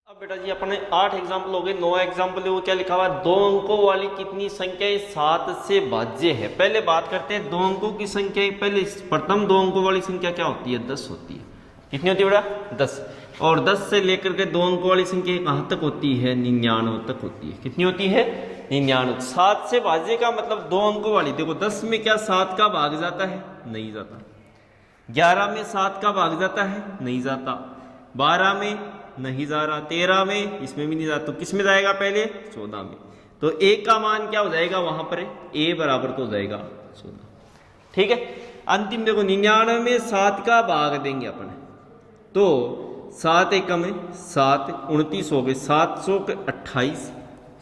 अब बेटा जी अपने 8 एग्जाम्पल हो गए। 9 एग्जाम्पल है वो क्या लिखा हुआ है, 2 अंकों वाली कितनी संख्याएं 7 से भाज्य है। पहले बात करते हैं 2 अंकों की संख्या। पहले प्रथम 2 अंकों वाली संख्या क्या होती है, 10 होती है। कितनी होती है बेटा, 10। और 10 से लेकर के 2 अंकों वाली संख्या कहाँ तक होती है, 99 तक होती है। कितनी होती है, 99। 7 से भाज्य का मतलब 2 अंकों वाली। देखो 10 में क्या 7 का भाग जाता है, नहीं जाता। 11 में 7 का भाग जाता है, नहीं जाता। 12 में नहीं जा रहा, 13 में इसमें भी नहीं जाता। तो किस में जाएगा पहले, 14 में। तो ए का मान क्या हो जाएगा वहां पर, ए बराबर तो हो जाएगा 14। ठीक है। अंतिम देखो 99 में 7 का भाग देंगे अपन, तो 7 एकम में 7, 29 हो गए, 700 के 28,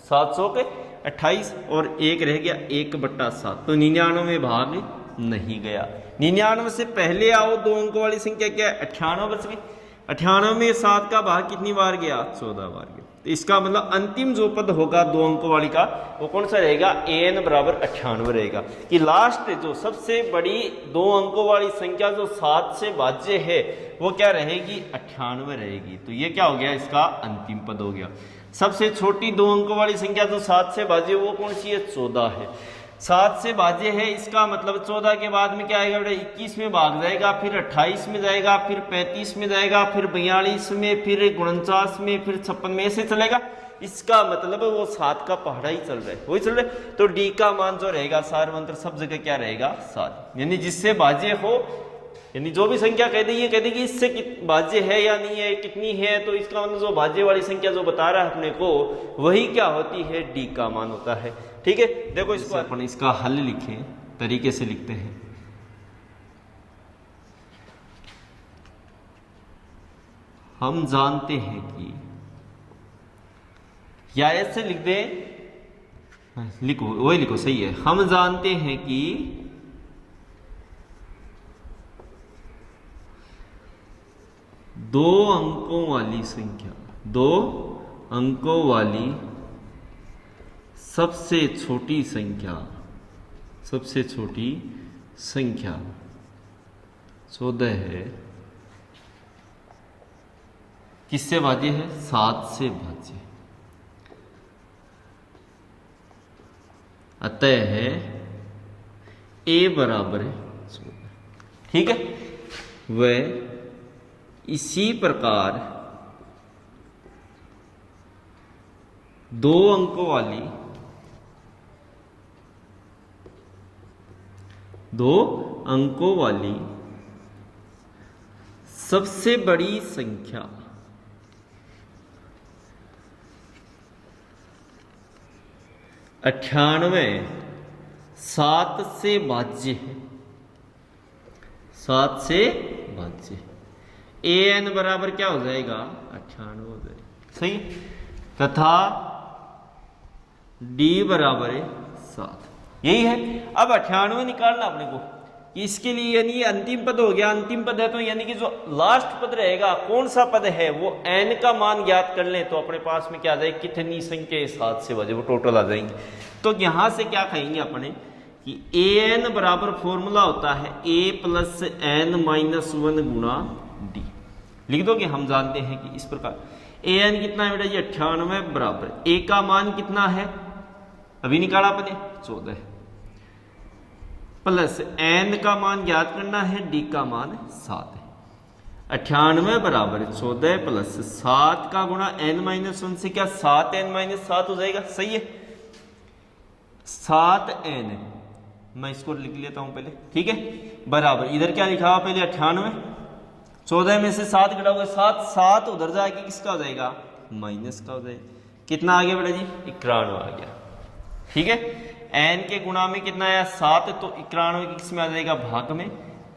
700 के 28 और एक रह गया 1/7। तो 99 में भाग नहीं गया। 99 से पहले आओ 2 अंकों वाली संख्या क्या है, 98 बच गई। 98 में 7 का भाग कितनी बार गया, 14 बार गया। तो इसका मतलब अंतिम जो पद होगा 2 अंकों वाली का वो कौन सा रहेगा, an बराबर 98 रहेगा। कि लास्ट जो सबसे बड़ी 2 अंकों वाली संख्या जो 7 से भाज्य है वो क्या रहेगी, 98 रहेगी। तो ये क्या हो गया, इसका अंतिम पद हो गया। सबसे छोटी 2 अंकों वाली संख्या जो 7 से भाज्य वो कौन सी है, 14 है। 7 से भाज्य है, इसका मतलब 14 के बाद में क्या आएगा बेटा, 21 में भाग जाएगा, फिर 28 में जाएगा, फिर 35 में जाएगा, फिर 42 में, फिर 49 में, फिर 56 में, ऐसे चलेगा। इसका मतलब वो 7 का पहाड़ा ही चल रहा है, वही चल रहा है। तो डी का मान जो रहेगा सारवंत्र सब जगह क्या रहेगा, 7। यानी जिससे भाज्य हो, यानी जो भी संख्या कह देगी इससे भाज्य है या नहीं है, कितनी है, तो इसका मतलब जो भाज्य वाली संख्या जो बता रहा है अपने को वही क्या होती है, डी का मान होता है। ठीक है। देखो इसको अपन इसका हल लिखें, तरीके से लिखते हैं। हम जानते हैं कि, या ऐसे लिख दे, लिखो वही लिखो, सही है। हम जानते हैं कि 2 अंकों वाली संख्या, 2 अंकों वाली सबसे छोटी संख्या, सबसे छोटी संख्या 14 है। किससे भाज्य है, 7 से भाज्य। अतः है a बराबर है 14। ठीक है। वह इसी प्रकार 2 अंकों वाली, 2 अंकों वाली सबसे बड़ी संख्या 98 7 से भाज्य है, 7 से भाज्य। an बराबर क्या हो जाएगा, 98 हो जाएगा, सही। तथा d बराबर है 7। यही है। अब 98 निकालना अपने को, कि इसके लिए यानी अंतिम पद हो गया। अंतिम पद है तो यानी कि जो लास्ट पद रहेगा कौन सा पद है, वो n का मान ज्ञात कर लें तो अपने पास में क्या आ जाएगी, कितनी संख्या 7 से भाज्य, वो टोटल आ जाएंगे। तो यहां से क्या कहेंगे अपने कि an बराबर फॉर्मूला होता है a प्लस n माइनस 1 गुणा d। लिख दो कि हम जानते हैं कि इस प्रकार an कितना है बेटा, ये 98 बराबर a का मान कितना है, अभी निकाला अपने 14, प्लस n का मान ज्ञात करना है, d का मान 7 है। 98 बराबर 14 प्लस 7 का गुणा n माइनस 1 से क्या 7n माइनस 7 हो जाएगा, सही है। 7n, मैं इसको लिख लेता हूं पहले, ठीक है। बराबर इधर क्या लिखा हुआ पहले 98, 14 में से 7 घटाओगे 7, 7 उधर जाके किसका हो जाएगा, माइनस का हो जाएगा। कितना आ गया बेटा जी, 91 आ गया। ठीक है। n के गुणा में कितना आया, 7, तो 91 किस में आ जाएगा, भाग में।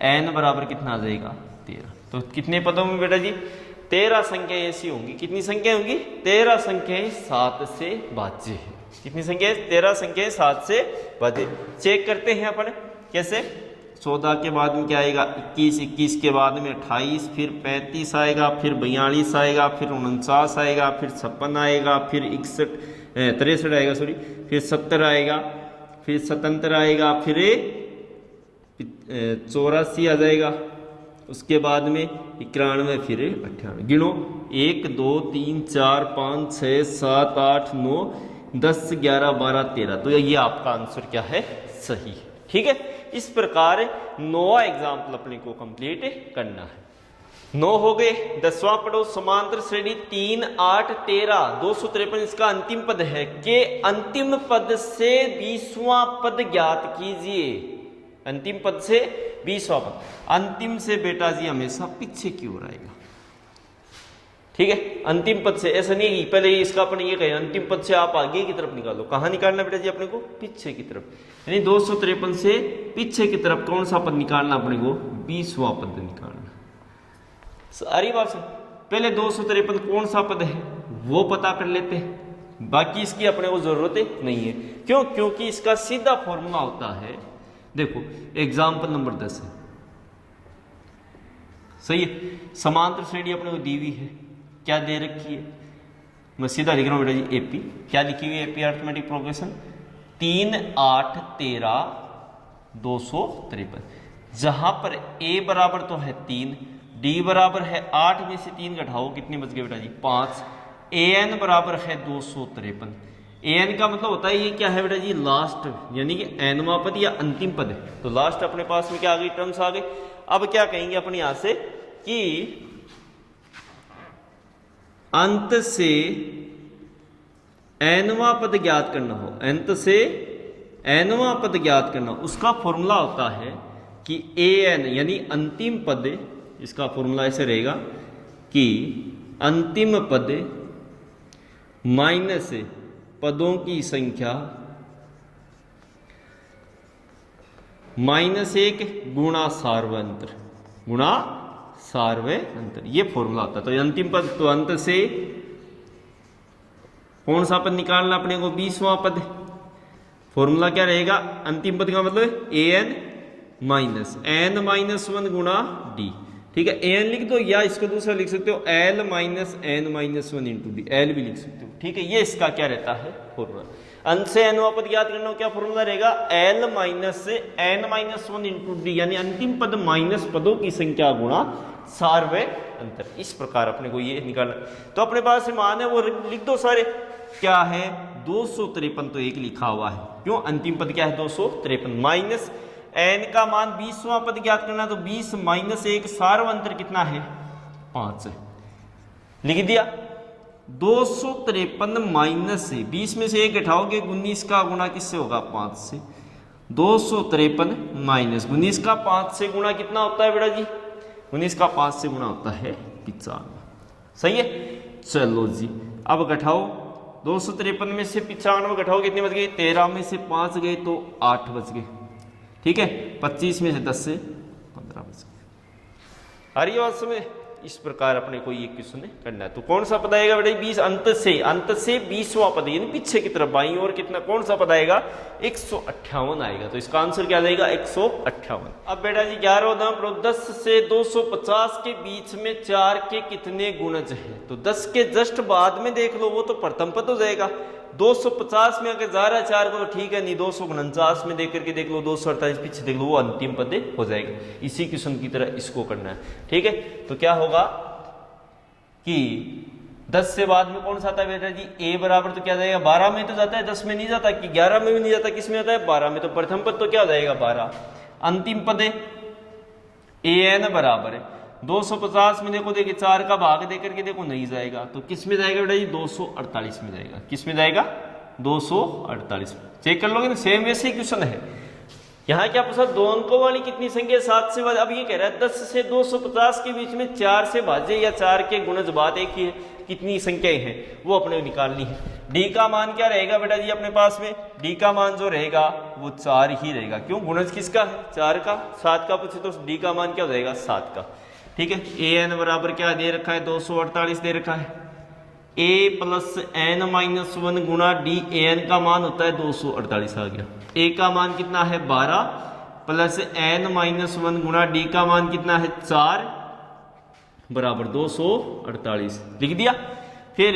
n बराबर कितना आ जाएगा, 13। तो कितने पदों में बेटा जी, 13 संख्याएं ऐसी होंगी। कितनी संख्या होंगी, 13 संख्याएं 7 से भाज्य है। कितनी संख्या, 13 संख्याएं 7 से भाज्य। चेक करते हैं अपन कैसे। 14 के बाद में क्या आएगा, 21, 21 के बाद में 28, फिर 35 आएगा, फिर 42 आएगा, फिर 49 आएगा, फिर 56 आएगा, फिर 63 आएगा, सॉरी, फिर 70 आएगा, फिर 77 आएगा, फिर 84 आ जाएगा, उसके बाद में 91, फिर 98। गिनो 1 2 3 4 5 6 7 8 9 10 11 12 13। तो ये आपका आंसर क्या है, सही है। ठीक है, इस प्रकार 9 एग्जाम्पल अपने को कंप्लीट करना है। 9 हो गए। 10वां पढ़ो, समांतर श्रेणी 3 8 13 253 इसका अंतिम पद है कि अंतिम पद से 20वां पद ज्ञात कीजिए। अंतिम पद से 20वां पद, अंतिम से बेटा जी हमेशा पीछे की ओर आएगा। ठीक है, अंतिम पद से, ऐसा नहीं है पहले इसका अपन ये कहें अंतिम पद से आप आगे की तरफ निकालो। कहां निकालना बेटा जी अपने को, पीछे की तरफ, यानी 253 से पीछे की तरफ कौन सा पद निकालना अपने को, 20वां पद निकालना। सारी बात से पहले 253 कौन सा पद है वो पता कर लेते हैं, बाकी इसकी अपने को जरूरत नहीं है। क्यों, क्योंकि इसका सीधा फॉर्मूला होता है, देखो एग्जाम्पल नंबर 10 है, सही है। समांतर श्रेणी अपने को दी हुई है, क्या दे रखी है, मैं सीधा लिख रहा हूं बेटा जी एपी, क्या लिखी हुई है, एपी अरिथमेटिक प्रोग्रेशन 3 8 13 253। जहां पर ए बराबर तो है 3, डी बराबर है 8 में से 3 घटाओ, कितने बच गए बेटा जी 5, ए एन बराबर है 253। ए एन का मतलब होता है ये क्या है बेटा जी, लास्ट, यानी कि एनवां पद या अंतिम पद है। तो लास्ट अपने पास में क्या आ गई, टर्म्स आ गई। अब क्या कहेंगे अपन यहां से कि अंत से एनवां पद ज्ञात करना हो, अंत से एनवां पद ज्ञात करना, उसका फॉर्मूला होता है कि ए एन यानी अंतिम पद, इसका फॉर्मूला ऐसे रहेगा कि अंतिम पद माइनस पदों की संख्या -1 गुणा सार्वंतर, गुणा सार्वंतर, ये फॉर्मूला होता है। तो अंतिम पद, तो अंत से कौन सा पद निकालना अपने को, 20वां पद। फॉर्मूला क्या रहेगा, अंतिम पद का मतलब A N minus N minus 1 गुणा डी। ठीक है, ए एन लिख दो या इसको दूसरा लिख सकते हो L minus N minus 1 into D, L भी लिख सकते हो। ठीक है, ये इसका क्या रहता है फॉर्मूला। अंत से एनवां पद ज्ञात करना हो, क्या फॉर्मूला रहेगा, L minus N minus 1 into D, यानी अंतिम पद माइनस पदों की संख्या गुणा सार्वय अंतर। इस प्रकार अपने को ये निकालना। तो अपने पास मान है वो लिख दो सारे, क्या है 253, तो एक लिखा हुआ है, क्यों, अंतिम पद क्या है 253, माइनस एन का मान 20वां पद ज्ञात करना, तो 20 माइनस 1 सार्वंतर कितना है 5 है, लिख दिया। 253 माइनस से 20 में से 1 घटाओगे 19 का गुणा किससे होगा, 5 से। 253 माइनस 19 का 5 से गुणा कितना होता है बेटा जी, 19 का 5 से गुणा होता है 95। सही है, चलो जी अब घटाओ, 253 में से 95 घटाओ, कितने बच गए, 13 में से 5 गए तो 8 बच गए। ठीक है, 25 में से 10 से 15 बच गए। आ रही है बात समझ। इस प्रकार अपने को ये क्वेश्चन करना है। तो कौन सा पद आएगा बेटा, 20 अंत से 20वां पद, यानी पीछे की तरफ बाईं ओर कितना, कौन सा पद आएगा, 158 आएगा। तो इसका आंसर क्या देगा, 158। अब बेटा जी 11 उदाहरण, 10 से 250 के बीच में 4 के कितने गुणज हैं। तो 10 के जस्ट बाद में देख लो, वो तो प्रथम पद हो जाएगा। 250 में अगर जा रहा है 4 को तो ठीक है, नहीं 249 में देख करके देख लो, 248 पीछे देख लो, वो अंतिम पद हो जाएगा। इसी क्वेश्चन की तरह इसको करना है। ठीक है, तो क्या होगा कि 10 से बाद में कौन सा आता है बेटा जी, ए बराबर तो क्या जाएगा 12 में तो जाता है, 10 में नहीं जाता, कि 11 में भी नहीं जाता, किस में आता है 12 में। तो प्रथम पद तो क्या हो जाएगा 12, अंतिम पद ए एन बराबर है 250 में देखो, देखिए 4 का भाग देकर के देखो नहीं जाएगा, तो किस में जाएगा बेटा जी 248 में जाएगा। किस में जाएगा 248 में। चेक कर लोगे ना, सेम वैसे ही क्वेश्चन है। यहाँ क्या पूछा, 2 अंकों वाली कितनी संख्या 7 से भाज्य। अब ये कह रहा है 10 से 250 के बीच में 4 से भाज्य या 4 के गुणज बात एक ही है, कितनी संख्याएं हैं वो अपने निकालनी है। डी का मान क्या रहेगा बेटा जी अपने पास में, डी का मान जो रहेगा वो 4 ही रहेगा। क्यों, गुणज किसका है 4 का, 7 का पूछे तो डी का मान क्या हो जाएगा 7 का। ठीक है, ए एन बराबर क्या दे रखा है 248 दे रखा है, ए प्लस एन माइनस 1 गुणा डी, ए एन का मान होता है 248 आ गया। ए का मान कितना है 12 प्लस एन माइनस 1 गुणा डी का मान कितना है 4 बराबर 248 लिख दिया। फिर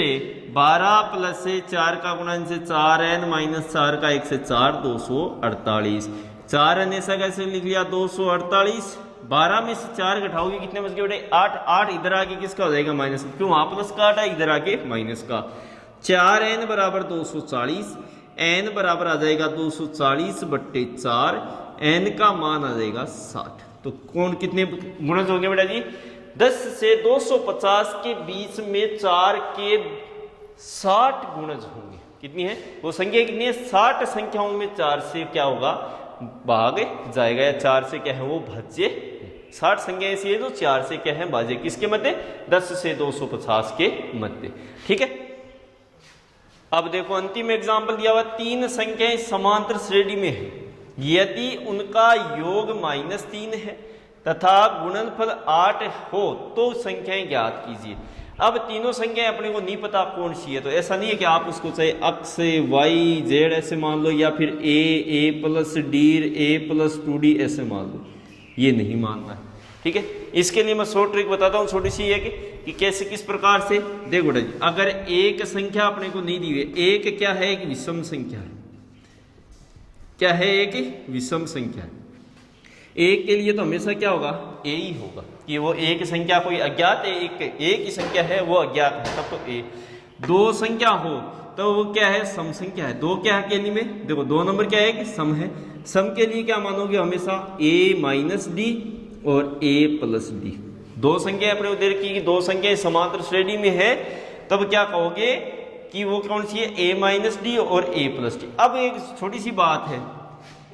12 प्लस 4 का गुणा इनसे 4 एन माइनस 4 का 1 से 4 248, 4 एन ऐसा कैसे लिख लिया 248 12 में से 4 घटाओगे कितने बच गए बेटे 8। 8 इधर आके किसका हो जाएगा माइनस, क्यों वहां प्लस का 8 है, इधर आके माइनस का। 4n बराबर 240, n बराबर आ जाएगा 240/4, n का मान आ जाएगा 60। तो कौन कितने गुणज होंगे बेटा जी, 10 से 250 के बीच में 4 के 60 गुणज होंगे। कितनी है वो संख्या, कितनी है 60 संख्याओं में 4 से क्या होगा भाग जाएगा, या 4 से क्या है वो भाज्य। 60 संख्या ऐसी है जो 4 से क्या है भाज्य, किसके मध्य 10 से 250 के मध्य। ठीक है, अब देखो अंतिम एग्जाम्पल दिया हुआ, 3 संख्याएं समांतर श्रेणी में है, यदि उनका योग -3 है तथा गुणनफल 8 हो तो संख्याएं ज्ञात कीजिए। अब तीनों संख्याएं अपने को नहीं पता कौन सी है, तो ऐसा नहीं है कि आप उसको चाहे अक्स वाई जेड ऐसे मान लो, या फिर A plus D A plus 2d ऐसे मान लो, ये नहीं मानना है। ठीक है, इसके लिए मैं शॉर्ट ट्रिक बताता हूँ, छोटी सी है कि कैसे किस प्रकार से। देखो बेटा जी, अगर एक संख्या अपने को नहीं दी हुई, एक क्या है, एक विषम संख्या है। क्या है, एक विषम संख्या है। एक के लिए तो हमेशा क्या होगा, ए ही होगा, कि वो एक संख्या कोई अज्ञात है, एक ही संख्या है वो अज्ञात है, तब तो ए। दो संख्या हो तो वो क्या है, सम संख्या है। दो क्या है के लिए में, देखो 2 नंबर क्या है कि सम है। सम के लिए क्या मानोगे हमेशा, a माइनस डी और a प्लस डी। दो संख्या अपने उधर की दो संख्याएं समांतर श्रेणी में है, तब क्या कहोगे कि वो कौन सी है, a माइनस डी और a प्लस डी। अब एक छोटी सी बात है,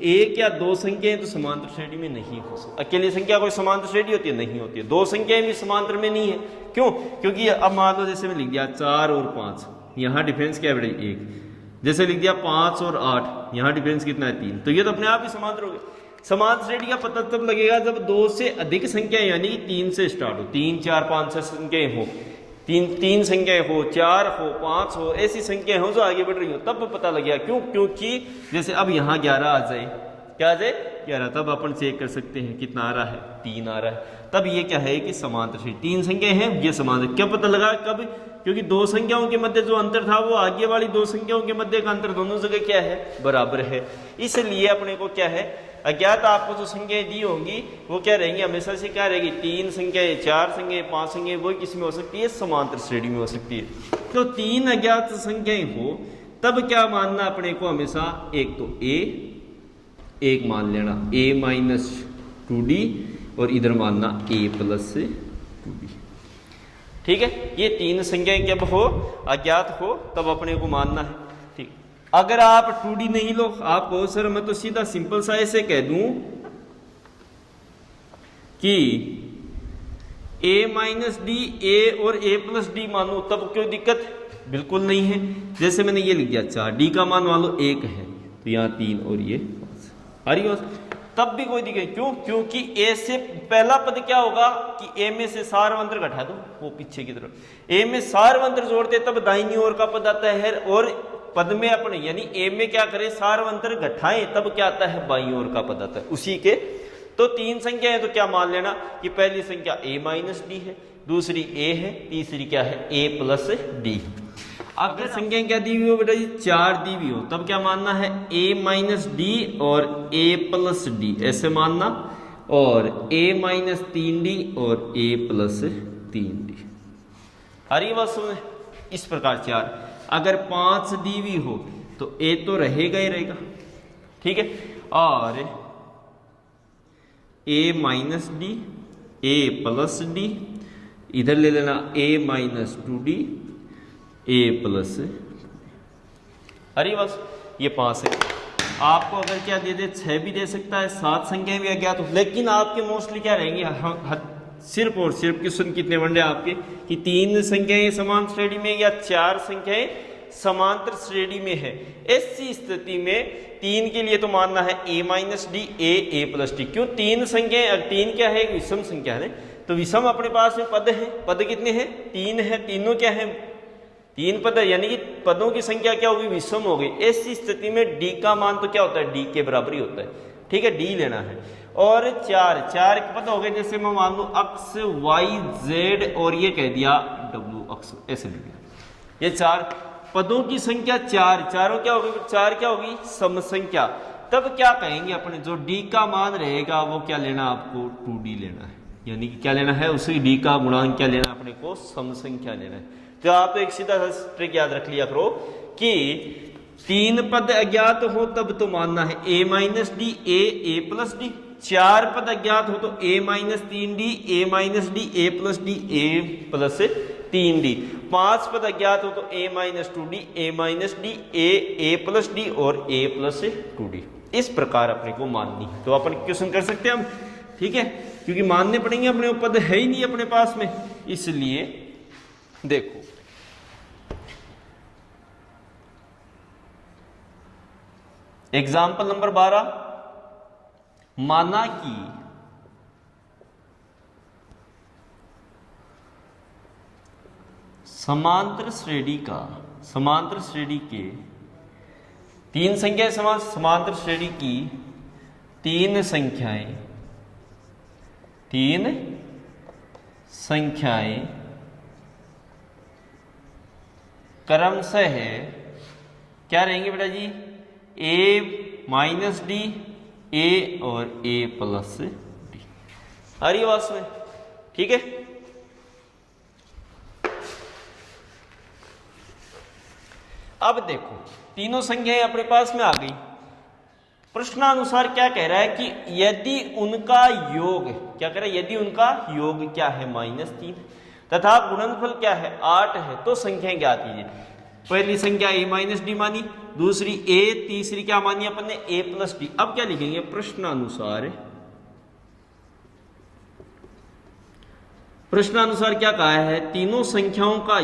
एक या दो संख्याएं तो समांतर श्रेणी में नहीं हो सकती। अकेली संख्या कोई समांतर श्रेणी होती है, नहीं होती है। दो संख्याएं भी समांतर में नहीं है, क्यों, क्योंकि अब मान लो जैसे मैं लिख दिया 4 और 5, यहाँ डिफरेंस क्या है बेटा 1। जैसे लिख दिया 5 और 8, यहाँ डिफरेंस कितना है 3, तो ये तो अपने आप ही समांतर हो गए। समांतर श्रेणी का पता तब लगेगा जब 2 से अधिक संख्या यानी कि 3 से स्टार्ट हो, 3 4 5 6 संख्याएं हो, तीन संख्याएं हो, 4 हो, 5 हो, ऐसी संख्याएं हो जो आगे बढ़ रही हो, तब पता लगेगा। क्यों, क्योंकि जैसे अब यहाँ 11 आ जाए, क्या आ जाए 11, तब अपन चेक कर सकते हैं कितना आ रहा है, 3 आ रहा है। तब ये क्या है कि समांतर श्रेणी, 3 संख्याएं हैं ये समांतर। क्या पता लगा कब, क्योंकि दो संख्याओं के मध्य जो अंतर था वो आगे वाली दो संख्याओं के मध्य का अंतर दोनों जगह क्या है, बराबर है। इसलिए अपने को क्या है, अज्ञात आपको जो संख्याएं दी होंगी वो क्या रहेंगी, हमेशा से क्या रहेगी, 3 संख्याएं, 4 संख्याएं, 5 संख्याएं, वो किसमें हो सकती है, समांतर श्रेणी में हो सकती है। तो 3 अज्ञात संख्याएं हो तब क्या मानना अपने को हमेशा, एक तो एक मान लेना a माइनस 2d और इधर मानना a प्लस 2d। ठीक है, ये 3 संख्याएं जब हो अज्ञात हो तब अपने को मानना है। ठीक, अगर आप 2d नहीं लो, आप कहो सर मैं तो सीधा सिंपल सा ऐसे कह दूं कि a माइनस डी a और a प्लस डी मानो, तब क्यों दिक्कत, बिल्कुल नहीं है। जैसे मैंने ये लिख दिया 4, d का मान मान लो 1 है, तो यहाँ 3 और ये 5 आ रही हो, तब भी कोई दिक्कत। क्यों, क्योंकि a से पहला पद क्या होगा कि a में से सारवंतर घटा दो, वो पीछे की तरफ, a में सारवंतर जोड़ते तब दाहिनी ओर का पद आता है, और पद में अपने यानी a में क्या करें, सारवंतर घटाएं, तब क्या आता है, बाईं ओर का पद आता है उसी के। तो 3 संख्या है तो क्या मान लेना कि पहली संख्या a माइनस डी है, दूसरी a है, तीसरी क्या है, a प्लस डी। अगर संख्या क्या दी हुई हो बेटा जी, 4 दी हुई हो, तब क्या मानना है, a माइनस डी और a प्लस डी ऐसे मानना, और a माइनस 3d और a प्लस 3d। अरे बात सुन, इस प्रकार 4। अगर 5 दी हुई हो तो a तो रहेगा ही रहेगा, ठीक है, और a minus D, a plus D, इधर ले लेना a minus 2d, a plus. अरे बस ये 5 है। आपको अगर क्या दे दे, 6 भी दे सकता है, 7 संख्याएं भी अज्ञात हो, लेकिन आपके मोस्टली क्या रहेंगे, सिर्फ और सिर्फ क्वेश्चन कितने वनडे आपके कि 3 संख्याएं समांतर श्रेणी में या 4 संख्याएं समांतर श्रेणी में है। ऐसी स्थिति में 3 के लिए तो मानना है a minus D, a plus D. क्यों, 3 संख्याएं, 3 क्या है, एक विषम संख्या है, तो विषम अपने पास में पद है, पद कितने हैं, 3 है, तीनों क्या है, 3 पद है, यानी कि पदों की संख्या क्या होगी, विषम हो गई। ऐसी स्थिति में d का मान तो क्या होता है, d के बराबर ही होता है, ठीक है, d लेना है। और 4 पद हो गए, जैसे मैं मान लू अक्स y z और ये कह दिया w अक्स, ऐसे लिख दिया। ये 4 पदों की संख्या 4, चारों क्या होगी, 4 क्या होगी, सम संख्या। तब क्या कहेंगे अपने, जो डी का मान रहेगा वो क्या लेना आपको 2d लेना है, यानी कि क्या लेना है उसी डी का गुणांक क्या लेना अपने को सम संख्या लेना है। तो आप एक सीधा सा ट्रिक याद रख लिया करो कि 3 पद अज्ञात हो तब तो मानना है a minus D A plus D, 4 पद अज्ञात हो तो a minus 3d a minus D A plus D A plus 3d, 5 पद अज्ञात हो तो a minus 2d a minus D A plus D और a प्लस 2d। इस प्रकार अपने को माननी है। तो अपन क्वेश्चन कर सकते हैं हम, ठीक है, क्योंकि मानने पड़ेंगे, अपने पद है ही नहीं अपने पास में, इसलिए देखो एग्जाम्पल नंबर 12, माना कि समांतर श्रेणी के 3 संख्याएं, समांतर श्रेणी की 3 संख्याएं क्रमशः है क्या रहेंगे बेटा जी, a माइनस डी a और a प्लस डी। आ रही है बात में, ठीक है। अब देखो तीनों संख्याएं अपने पास में आ गई। प्रश्नानुसार क्या कह रहा है कि यदि उनका योग, क्या कह रहा है, यदि उनका योग क्या है -3 तथा गुणनफल क्या है 8 है तो संख्याएं ज्ञात कीजिए। पहली संख्या a माइनस डी मानी, दूसरी a, तीसरी क्या मानी अपन ने a प्लस डी। अब क्या लिखेंगे, प्रश्नानुसार क्या कहा है, तीनों संख्याओं का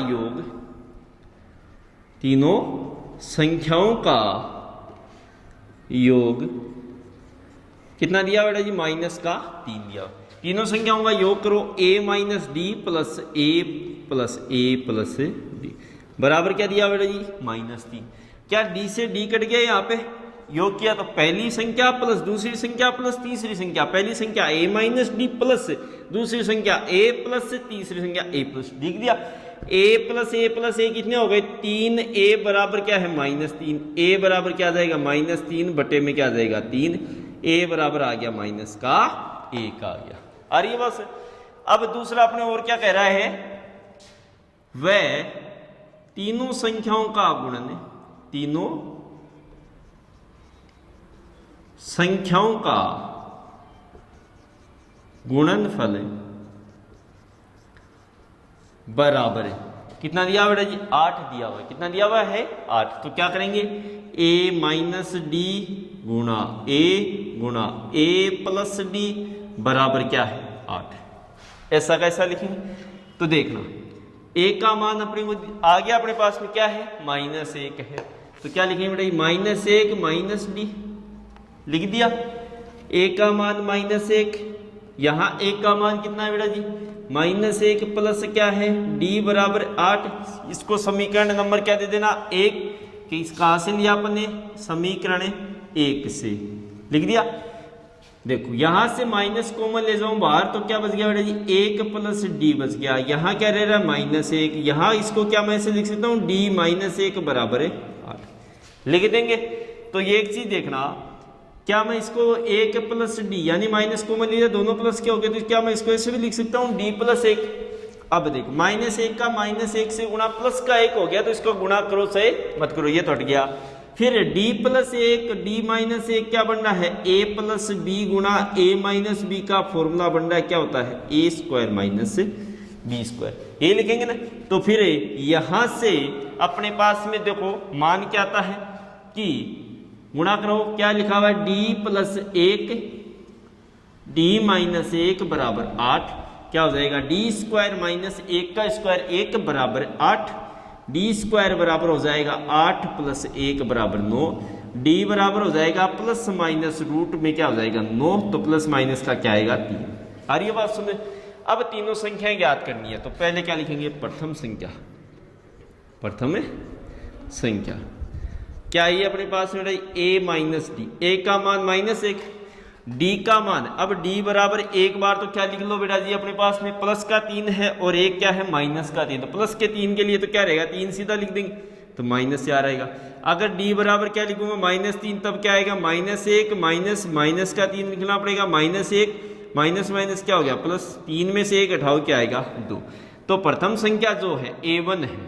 योग कितना दिया बेटा जी, -3 दिया। तीनों संख्याओं का योग करो a minus D plus a plus D बराबर क्या दिया बेटा जी, -3। क्या d से d कट गया, यहाँ पे योग किया तो पहली संख्या प्लस दूसरी संख्या प्लस तीसरी संख्या, पहली संख्या a माइनस डी प्लस दूसरी संख्या a प्लस तीसरी संख्या a प्लस, लिख दिया। a प्लस a कितने हो गए, 3a बराबर क्या है -3, a बराबर क्या आ जाएगा -3 बटे में क्या आ जाएगा 3, a बराबर आ गया -1 आ गया। आ रही है बस। अब दूसरा अपने और क्या कह रहा है, वह तीनों संख्याओं का गुणन, तीनों संख्याओं का गुणनफल बराबर है, कितना दिया बेटा जी 8 दिया हुआ है, कितना दिया हुआ है 8। तो क्या करेंगे, a माइनस डी गुणा a प्लस डी बराबर क्या है 8। ऐसा कैसा लिखेंगे, तो देखना a का मान अपने को आ गया, अपने पास में क्या है -1 है, तो क्या लिखेंगे बेटा -1 माइनस डी, लिख दिया। a का मान -1, यहां a का मान कितना है बेटा जी -1 प्लस क्या है d बराबर 8। इसको समीकरण नंबर क्या दे देना 1, कि कहां से लिया अपने, समीकरण 1 से लिख दिया। देखो यहां से माइनस कॉमन ले जाऊं बाहर तो क्या बच गया बेटा जी 1 प्लस डी बच गया, यहां क्या रह रहा है -1, यहां इसको क्या मैं ऐसे लिख सकता हूं d -1 बराबर है 8 लिख देंगे। तो ये एक चीज देखना, क्या मैं इसको 1 प्लस डी यानी माइनस कॉमन लिया, दोनों प्लस के हो गए, तो क्या मैं इसको ऐसे भी लिख सकता हूं d प्लस 1। अब देखो -1 का -1 से गुणा प्लस का 1 हो गया, तो इसको गुणा करो से मत करो, ये तो हट गया। फिर d प्लस 1 d माइनस 1 क्या बन रहा है a प्लस बी गुणा a माइनस बी का फॉर्मूला बन रहा है क्या होता है a square minus B square, ये लिखेंगे ना। तो फिर यहां से अपने पास में देखो मान क्या आता है कि गुणा करो, क्या लिखा हुआ है d प्लस 1 d माइनस 1 बराबर 8, क्या हो जाएगा d स्क्वायर माइनस 1 का स्क्वायर 1 बराबर 8, d स्क्वायर बराबर हो जाएगा 8 प्लस 1 बराबर 9, d बराबर हो जाएगा प्लस माइनस रूट में क्या हो जाएगा 9, तो प्लस माइनस का क्या आएगा 3। आ रही है बात सुने। अब तीनों संख्याएं ज्ञात करनी है, तो पहले क्या लिखेंगे, प्रथम संख्या क्या ये अपने पास में a माइनस डी, a का मान -1, d का मान, अब d बराबर एक बार तो क्या लिख लो बेटा जी अपने पास में प्लस का 3 है और एक क्या है माइनस का 3, तो प्लस के 3 के लिए तो क्या रहेगा 3 सीधा लिख देंगे, तो -4 आएगा। अगर d बराबर क्या लिखूंगा -3, तब क्या आएगा -1 माइनस माइनस का 3 लिखना पड़ेगा, -1 माइनस माइनस क्या हो गया +3 में से 1 हटाओ क्या आएगा 2। तो प्रथम संख्या जो है a1 है,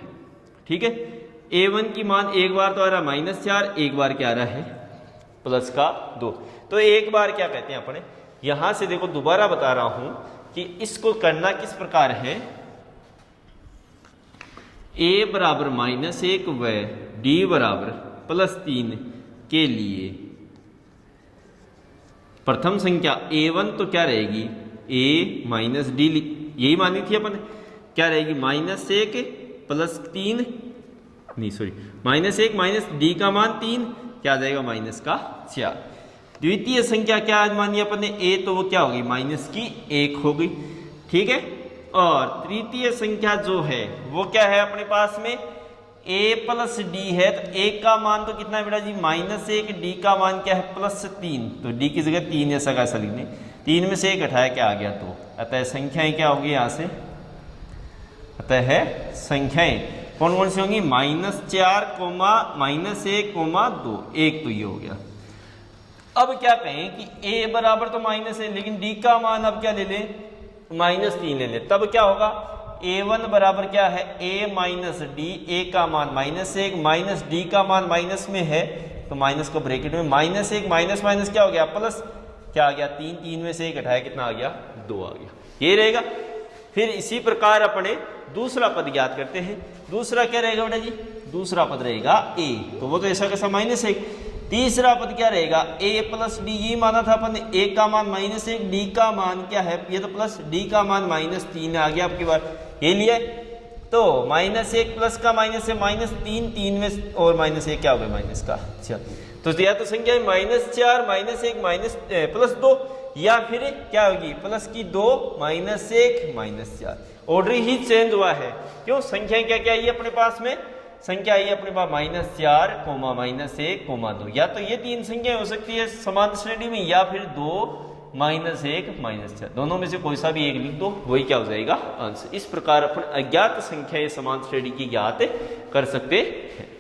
ठीक है। a1 की मान एक बार तो आ रहा है -4, एक बार क्या आ रहा है +2। तो एक बार क्या कहते हैं अपने, यहां से देखो दोबारा बता रहा हूं कि इसको करना किस प्रकार है। a बराबर -1 व d बराबर +3 के लिए प्रथम संख्या a1 तो क्या रहेगी a माइनस डी, यही मानी थी अपन, क्या रहेगी -1 +3 नहीं सॉरी -1 माइनस डी का मान 3 क्या आ जाएगा -4। द्वितीय संख्या क्या मानी अपन ने a, तो वो क्या होगी -1 हो गई, ठीक है। और तृतीय संख्या जो है वो क्या है अपने पास में a प्लस डी है, तो a का मान तो कितना है बेटा जी -1, d का मान क्या है +3, तो d की जगह 3 ऐसा कैसा लिखने, 3 में से 1 हटाया क्या आ गया 2। अतः संख्याएं क्या होगी यहाँ से, अतः संख्याएं कौन कौन सी होंगी -4, -1, 2, एक तो ये हो गया। अब क्या कहें कि a बराबर तो माइनस है, लेकिन d का मान अब क्या ले लें -3 ले लें, तब क्या होगा a1 बराबर क्या है a माइनस डी, a का मान -1 माइनस d का मान माइनस में है तो माइनस को ब्रैकेट में -1 माइनस माइनस क्या हो गया प्लस, क्या आ गया 3, 3 में से 1 हटाया कितना आ गया 2 आ गया, ये रहेगा। फिर इसी प्रकार अपने दूसरा पद ज्ञात करते हैं। दूसरा क्या रहेगा बेटा जी, दूसरा पद रहेगा a, तो वो तो ऐसा कैसा -1। तीसरा पद क्या रहेगा a प्लस डी, ये माना था अपन ने, a का मान -1, d का मान क्या है ये तो प्लस, d का मान -3 आ गया आपकी बार, ये लिया। तो -1 प्लस का माइनस है -3, 3 में और -1 क्या हो गया माइनस का। अच्छा तो या तो संख्या है -4 -1 +2, या फिर क्या होगी प्लस की 2 -1 -4। ऑर्डर ही चेंज हुआ है, क्यों संख्या क्या क्या आई अपने पास में, संख्या आई अपने पास -4, -1, 2, या तो ये 3 संख्या हो सकती है समान श्रेणी में, या फिर 2 -1 -4, दोनों में से कोई सा भी एक लिख दो, वही क्या हो जाएगा आंसर। इस प्रकार अपन अज्ञात संख्याएं समान श्रेणी की ज्ञात कर सकते हैं।